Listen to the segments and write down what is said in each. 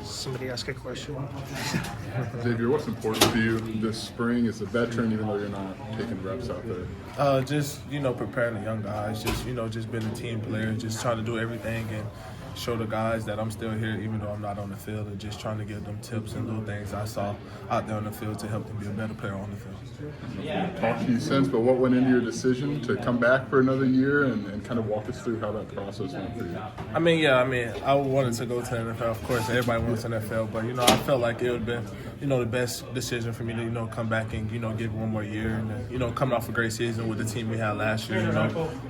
somebody ask a question. Xavier, what's important for you this spring as a veteran, even though you're not taking reps out there? Just preparing the young guys. Just being a team player. Just trying to do everything and show the guys that I'm still here, even though I'm not on the field. And just trying to give them tips and little things I saw out there on the field to help them be a better player on the field. Talked to you since, but what went into your decision to come back for another year and kind of walk us through how that process went for you? I wanted to go to the NFL. Of course, everybody wants the NFL, but I felt like it would have been, the best decision for me to, come back and, give one more year. And, coming off a great season with the team we had last year,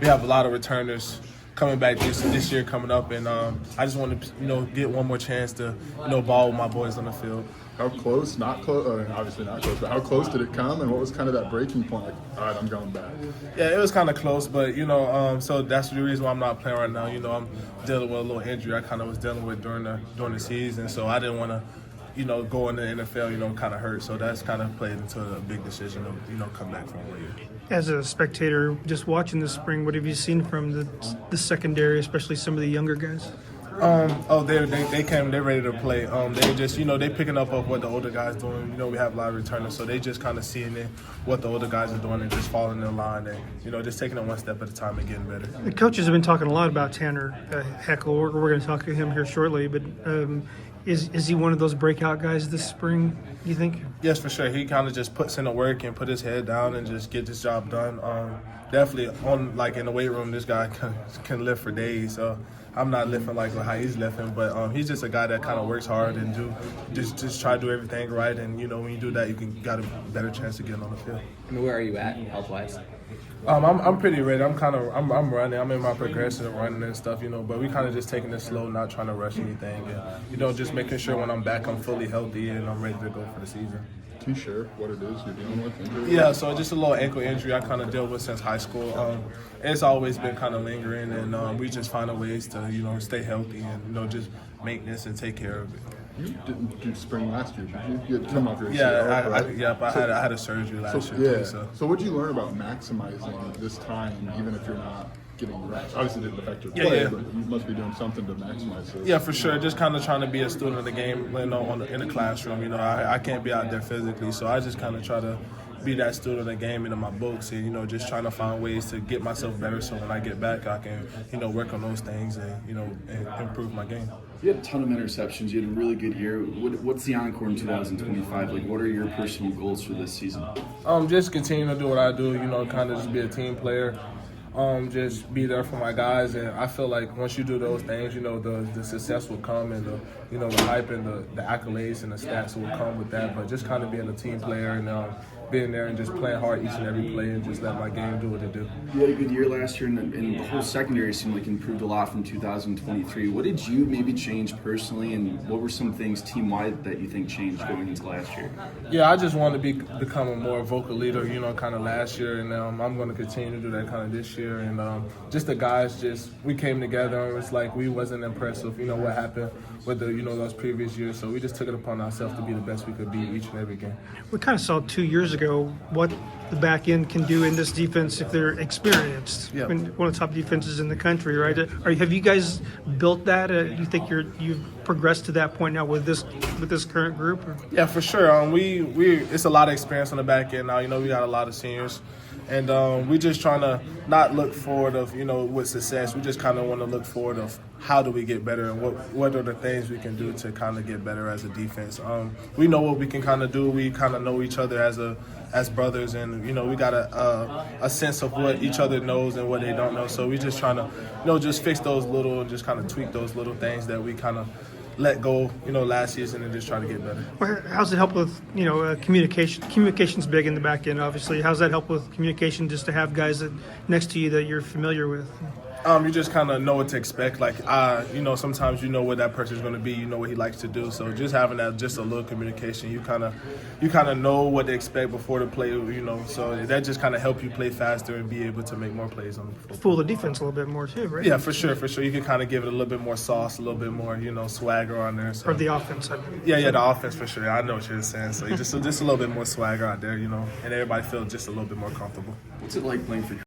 we have a lot of returners coming back this year coming up, and I just want to, get one more chance to, ball with my boys on the field. How close, not close, obviously not close, but how close did it come, and what was kind of that breaking point, like, all right, I'm going back? Yeah, it was kind of close, but, so that's the reason why I'm not playing right now. I'm dealing with a little injury I kind of was dealing with during the season, so I didn't want to, go in the NFL, kind of hurt. So that's kind of played into a big decision of, come back for 1 year. As a spectator, just watching this spring, what have you seen from the secondary, especially some of the younger guys? They came. They're ready to play. They just, they picking up of what the older guys doing. We have a lot of returners, so they just kind of seeing what the older guys are doing and just following in line and, just taking it one step at a time and getting better. The coaches have been talking a lot about Tanner Heckle. We're going to talk to him here shortly, but is he one of those breakout guys this spring, do you think? Yes, for sure. He kind of just puts in the work and put his head down and just get this job done. Definitely in the weight room, this guy can lift for days. So I'm not lifting like how he's lifting, but he's just a guy that kind of works hard and just try to do everything right. And when you do that, you got a better chance of getting on the field. Where are you at health-wise? I'm pretty ready. I'm I'm running. I'm in my progression of running and stuff, but we kind of just taking it slow, not trying to rush anything, and just making sure when I'm back, I'm fully healthy and I'm ready to go for the season. Can you share what it is you're dealing with? Injury? Yeah, so just a little ankle injury I kind of dealt with since high school. It's always been kind of lingering, and we just find ways to stay healthy and just maintenance and take care of it. You didn't do spring last year, did you? You had come off your ACL, right? I had a surgery last year. So what did you learn about maximizing this time, even if you're not getting reps? Obviously, it didn't affect your play, but you must be doing something to maximize this. Yeah, for sure. Just kind of trying to be a student of the game, in the classroom. I can't be out there physically, so I just kind of try to be that student of the game in my books and, just trying to find ways to get myself better so when I get back, I can, work on those things and, and improve my game. You had a ton of interceptions. You had a really good year. What's the encore in 2025? Like, what are your personal goals for this season? Just continue to do what I do, kind of just be a team player. Just be there for my guys, and I feel like once you do those things, the success will come, and the hype and the accolades and the stats will come with that. But just kind of being a team player and being there and just playing hard each and every play and just let my game do what it do. You had a good year last year, and the whole secondary seemed like improved a lot from 2023. What did you maybe change personally, and what were some things team-wide that you think changed going into last year? Yeah, I just wanted to become a more vocal leader, kind of last year, and I'm going to continue to do that kind of this year. And just the guys, we came together, and it's like we wasn't impressed with, what happened with those previous years. So we just took it upon ourselves to be the best we could be each and every game. We kind of saw 2 years ago what the back end can do in this defense if they're experienced. Yeah. I mean, one of the top defenses in the country, right? Have you guys built that? Do you think you've progressed to that point now with this current group? Or? Yeah, for sure. We it's a lot of experience on the back end now. We got a lot of seniors. And we just trying to not look forward of, with success. We just kind of want to look forward of how do we get better and what are the things we can do to kind of get better as a defense. We know what we can kind of do. We kind of know each other as brothers, and, we got a sense of what each other knows and what they don't know. So we just trying to, just fix those little and just kind of tweak those little things that we kind of let go, last season and just try to get better. Well, how's it help with, communication? Communication's big in the back end, obviously. How's that help with communication, just to have guys next to you that you're familiar with? You just kind of know what to expect. Like, sometimes you know what that person's going to be. You know what he likes to do. So just having that, just a little communication, you kind of know what to expect before the play. So that just kind of help you play faster and be able to make more plays on the field. Fool the defense a little bit more too, right? Yeah, for sure. You can kind of give it a little bit more sauce, a little bit more, swagger on there. So. Or the offense. Yeah, the offense for sure. I know what you're saying. So just a little bit more swagger out there, and everybody feels just a little bit more comfortable. What's it like playing for